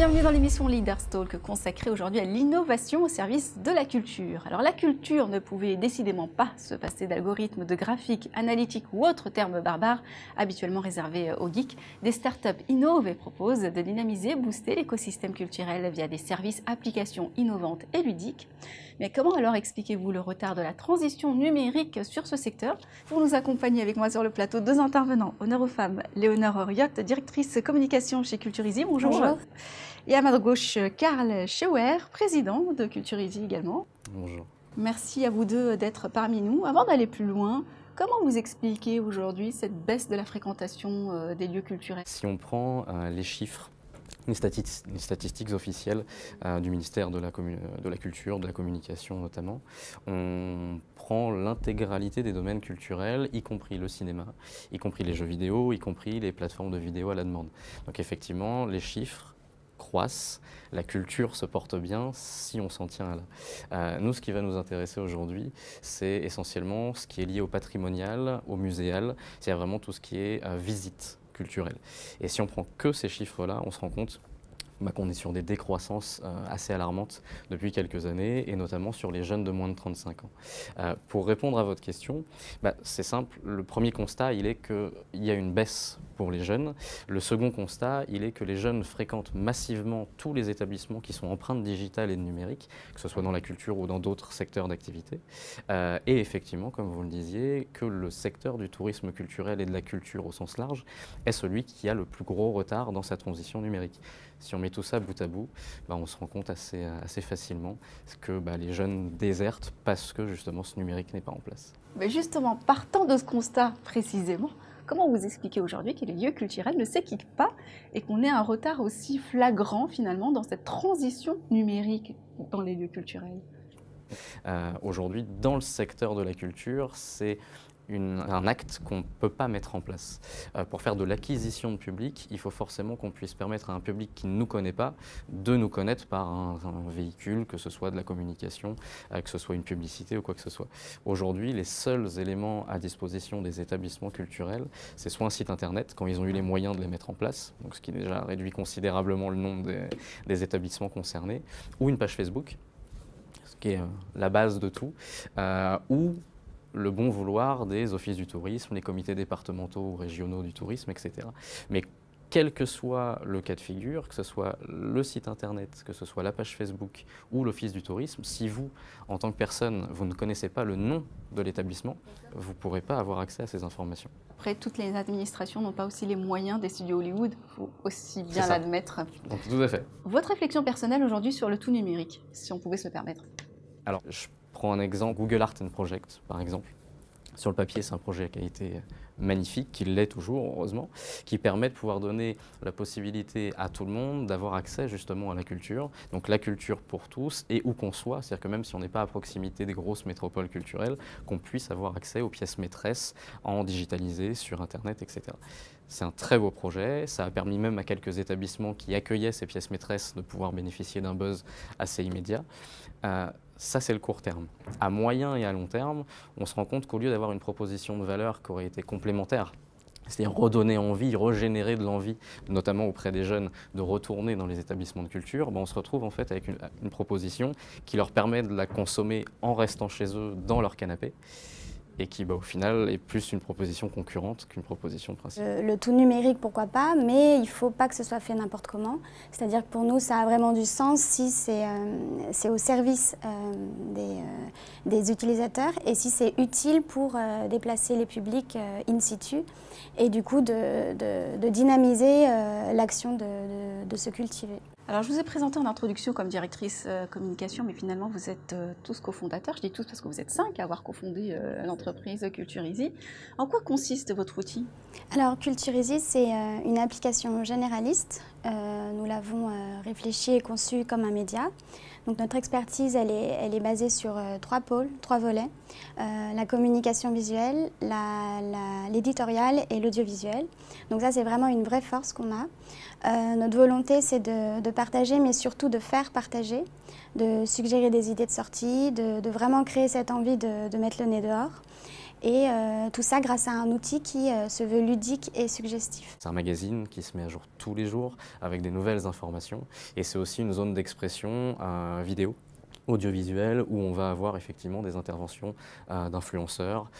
bienvenue dans l'émission Leaders Talk consacrée aujourd'hui à l'innovation au service de la culture. Alors la culture ne pouvait décidément pas se passer d'algorithmes, de graphiques, analytiques ou autres termes barbares habituellement réservés aux geeks. Des startups innovent et proposent de dynamiser, booster l'écosystème culturel via des services, applications innovantes et ludiques. Mais comment alors expliquez-vous le retard de la transition numérique sur ce secteur? Pour nous accompagner avec moi sur le plateau, deux intervenants. Honneur aux femmes, Léonore Oriot, directrice communication chez Culturisy. Bonjour. Bonjour. Et à ma gauche, Karl Schauer, président de Culturisy également. Bonjour. Merci à vous deux d'être parmi nous. Avant d'aller plus loin, comment vous expliquez aujourd'hui cette baisse de la fréquentation des lieux culturels? Si on prend les chiffres, les statistiques officielles du ministère de la Culture, de la Communication notamment, on prend l'intégralité des domaines culturels, y compris le cinéma, y compris les jeux vidéo, y compris les plateformes de vidéo à la demande. Donc effectivement, les chiffres croissent, la culture se porte bien si on s'en tient là. Nous, ce qui va nous intéresser aujourd'hui, c'est essentiellement ce qui est lié au patrimonial, au muséal, c'est vraiment tout ce qui est visite culturelle. Et si on prend que ces chiffres-là, on se rend compte qu'on est sur des décroissances assez alarmantes depuis quelques années, et notamment sur les jeunes de moins de 35 ans. Pour répondre à votre question, c'est simple. Le premier constat, il est qu'il y a une baisse pour les jeunes. Le second constat, il est que les jeunes fréquentent massivement tous les établissements qui sont empreintes digitales et numériques, que ce soit dans la culture ou dans d'autres secteurs d'activité. Et effectivement, comme vous le disiez, que le secteur du tourisme culturel et de la culture au sens large est celui qui a le plus gros retard dans sa transition numérique. Si on met tout ça bout à bout, on se rend compte assez facilement que les jeunes désertent parce que justement ce numérique n'est pas en place. Mais justement, partant de ce constat précisément, comment vous expliquez aujourd'hui que les lieux culturels ne s'équipent pas et qu'on ait un retard aussi flagrant finalement dans cette transition numérique dans les lieux culturels? Aujourd'hui, dans le secteur de la culture, c'est un acte qu'on ne peut pas mettre en place. Pour faire de l'acquisition de public, il faut forcément qu'on puisse permettre à un public qui ne nous connaît pas de nous connaître par un véhicule, que ce soit de la communication, que ce soit une publicité ou quoi que ce soit. Aujourd'hui, les seuls éléments à disposition des établissements culturels, c'est soit un site internet, quand ils ont eu les moyens de les mettre en place, donc ce qui déjà réduit considérablement le nombre des établissements concernés, ou une page Facebook, ce qui est la base de tout, ou le bon vouloir des offices du tourisme, les comités départementaux ou régionaux du tourisme, etc. Mais quel que soit le cas de figure, que ce soit le site internet, que ce soit la page Facebook ou l'office du tourisme, si vous, en tant que personne, vous ne connaissez pas le nom de l'établissement, vous ne pourrez pas avoir accès à ces informations. Après, toutes les administrations n'ont pas aussi les moyens des studios Hollywood, il faut aussi bien l'admettre. Donc, tout à fait. Votre réflexion personnelle aujourd'hui sur le tout numérique, si on pouvait se le permettre? Alors, je prends un exemple, Google Art and Project, par exemple. Sur le papier, c'est un projet qui a été magnifique, qui l'est toujours, heureusement, qui permet de pouvoir donner la possibilité à tout le monde d'avoir accès justement à la culture. Donc la culture pour tous et où qu'on soit, c'est-à-dire que même si on n'est pas à proximité des grosses métropoles culturelles, qu'on puisse avoir accès aux pièces maîtresses en digitalisé sur Internet, etc. C'est un très beau projet, ça a permis même à quelques établissements qui accueillaient ces pièces maîtresses de pouvoir bénéficier d'un buzz assez immédiat. Ça, c'est le court terme. À moyen et à long terme, on se rend compte qu'au lieu d'avoir une proposition de valeur qui aurait été complémentaire, c'est-à-dire redonner envie, régénérer de l'envie, notamment auprès des jeunes, de retourner dans les établissements de culture, on se retrouve en fait avec une proposition qui leur permet de la consommer en restant chez eux dans leur canapé, et qui au final est plus une proposition concurrente qu'une proposition principale. Le tout numérique, pourquoi pas, mais il ne faut pas que ce soit fait n'importe comment. C'est-à-dire que pour nous, ça a vraiment du sens si c'est au service des utilisateurs et si c'est utile pour déplacer les publics in situ et du coup de dynamiser l'action de se cultiver. Alors, je vous ai présenté en introduction comme directrice communication, mais finalement, vous êtes tous cofondateurs. Je dis tous parce que vous êtes 5 à avoir cofondé l'entreprise Culturisy. En quoi consiste votre outil? Alors, Culturisy, c'est une application généraliste. Nous l'avons réfléchie et conçue comme un média. Donc, notre expertise, elle est basée sur 3 pôles, 3 volets. La communication visuelle, l'éditorial et l'audiovisuel. Donc ça, c'est vraiment une vraie force qu'on a. Notre volonté, c'est de partager, mais surtout de faire partager, de suggérer des idées de sortie, de vraiment créer cette envie de mettre le nez dehors. Et tout ça grâce à un outil qui se veut ludique et suggestif. C'est un magazine qui se met à jour tous les jours avec des nouvelles informations et c'est aussi une zone d'expression vidéo, audiovisuelle, où on va avoir effectivement des interventions d'influenceurs,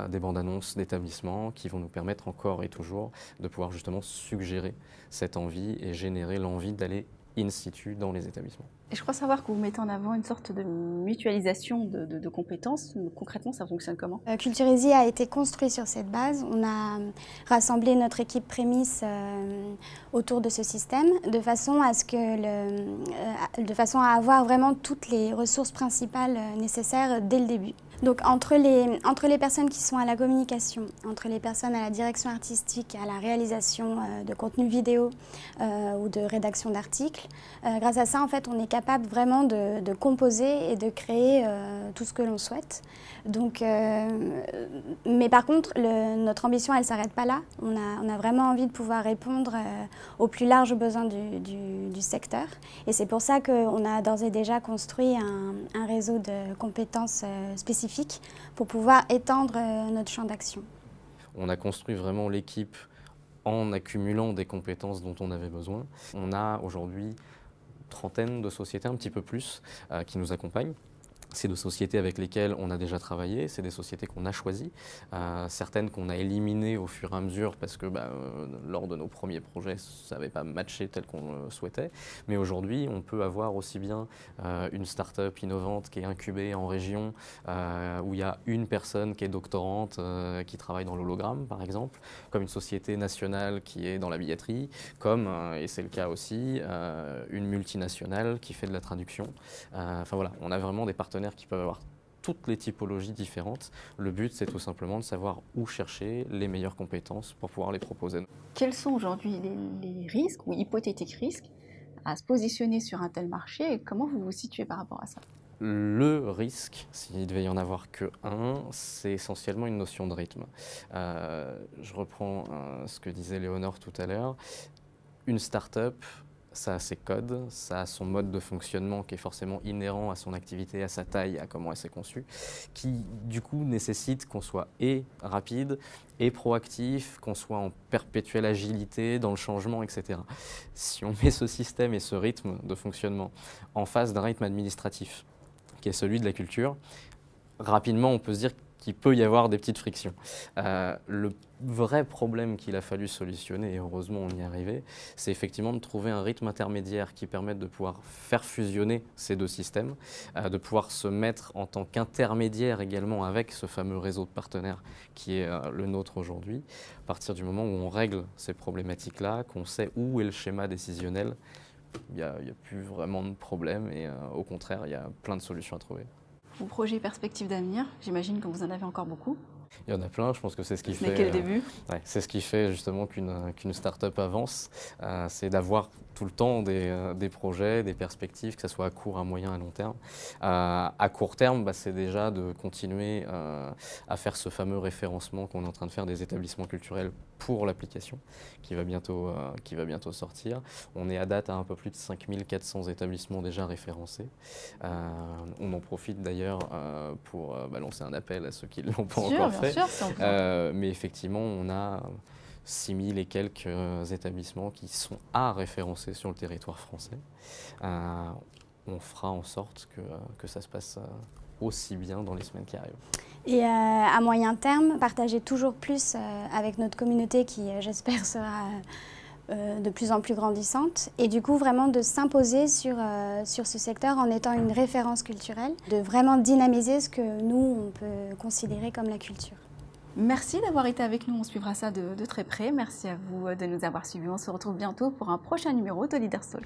des bandes annonces d'établissements qui vont nous permettre encore et toujours de pouvoir justement suggérer cette envie et générer l'envie d'aller in situ dans les établissements. Et je crois savoir que vous mettez en avant une sorte de mutualisation de compétences. Concrètement, ça fonctionne comment? Culturésie a été construit sur cette base. On a rassemblé notre équipe prémisse autour de ce système de façon à avoir vraiment toutes les ressources principales nécessaires dès le début. Donc entre les personnes qui sont à la communication, entre les personnes à la direction artistique, à la réalisation de contenu vidéo ou de rédaction d'articles, grâce à ça, en fait, on est capable vraiment de composer et de créer tout ce que l'on souhaite. Donc, mais par contre, notre ambition, elle ne s'arrête pas là. On a vraiment envie de pouvoir répondre aux plus larges besoins du secteur. Et c'est pour ça qu'on a d'ores et déjà construit un réseau de compétences spécifiques pour pouvoir étendre notre champ d'action. On a construit vraiment l'équipe en accumulant des compétences dont on avait besoin. On a aujourd'hui une trentaine de sociétés, un petit peu plus, qui nous accompagnent. C'est des sociétés avec lesquelles on a déjà travaillé, c'est des sociétés qu'on a choisies, certaines qu'on a éliminées au fur et à mesure parce que lors de nos premiers projets, ça n'avait pas matché tel qu'on le souhaitait. Mais aujourd'hui, on peut avoir aussi bien une start-up innovante qui est incubée en région, où il y a une personne qui est doctorante, qui travaille dans l'hologramme par exemple, comme une société nationale qui est dans la billetterie, comme, et c'est le cas aussi, une multinationale qui fait de la traduction. Enfin voilà, on a vraiment des partenaires qui peuvent avoir toutes les typologies différentes. Le but, c'est tout simplement de savoir où chercher les meilleures compétences pour pouvoir les proposer. Quels sont aujourd'hui les risques ou hypothétiques risques à se positionner sur un tel marché et comment vous vous situez par rapport à ça? Le risque, s'il devait y en avoir que un, c'est essentiellement une notion de rythme. Je reprends ce que disait Léonore tout à l'heure. Une start-up, ça a ses codes, ça a son mode de fonctionnement qui est forcément inhérent à son activité, à sa taille, à comment elle s'est conçue, qui du coup nécessite qu'on soit et rapide et proactif, qu'on soit en perpétuelle agilité dans le changement, etc. Si on met ce système et ce rythme de fonctionnement en face d'un rythme administratif, qui est celui de la culture, rapidement on peut se dire qu'il peut y avoir des petites frictions. Le vrai problème qu'il a fallu solutionner, et heureusement on y est arrivé, c'est effectivement de trouver un rythme intermédiaire qui permette de pouvoir faire fusionner ces deux systèmes, de pouvoir se mettre en tant qu'intermédiaire également avec ce fameux réseau de partenaires qui est le nôtre aujourd'hui. À partir du moment où on règle ces problématiques-là, qu'on sait où est le schéma décisionnel, il n'y a plus vraiment de problème et au contraire, il y a plein de solutions à trouver. Vos projets et perspectives d'avenir, j'imagine que vous en avez encore beaucoup. Il y en a plein, je pense que c'est ce qui fait... Ce n'est que le début. Ouais, c'est ce qui fait justement qu'une start-up avance, c'est d'avoir tout le temps des projets, des perspectives, que ce soit à court, à moyen, à long terme. À court terme, c'est déjà de continuer à faire ce fameux référencement qu'on est en train de faire des établissements culturels pour l'application, qui va bientôt sortir. On est à date à un peu plus de 5400 établissements déjà référencés. On en profite d'ailleurs pour lancer un appel à ceux qui ne l'ont pas encore fait. Bien sûr, mais effectivement, on a 6000 et quelques établissements qui sont à référencer sur le territoire français. On fera en sorte que ça se passe aussi bien dans les semaines qui arrivent. Et à moyen terme, partager toujours plus avec notre communauté qui, j'espère, sera de plus en plus grandissante. Et du coup, vraiment de s'imposer sur ce secteur en étant une référence culturelle, de vraiment dynamiser ce que nous, on peut considérer comme la culture. Merci d'avoir été avec nous, on suivra ça de très près. Merci à vous de nous avoir suivis. On se retrouve bientôt pour un prochain numéro de Leaders Talk.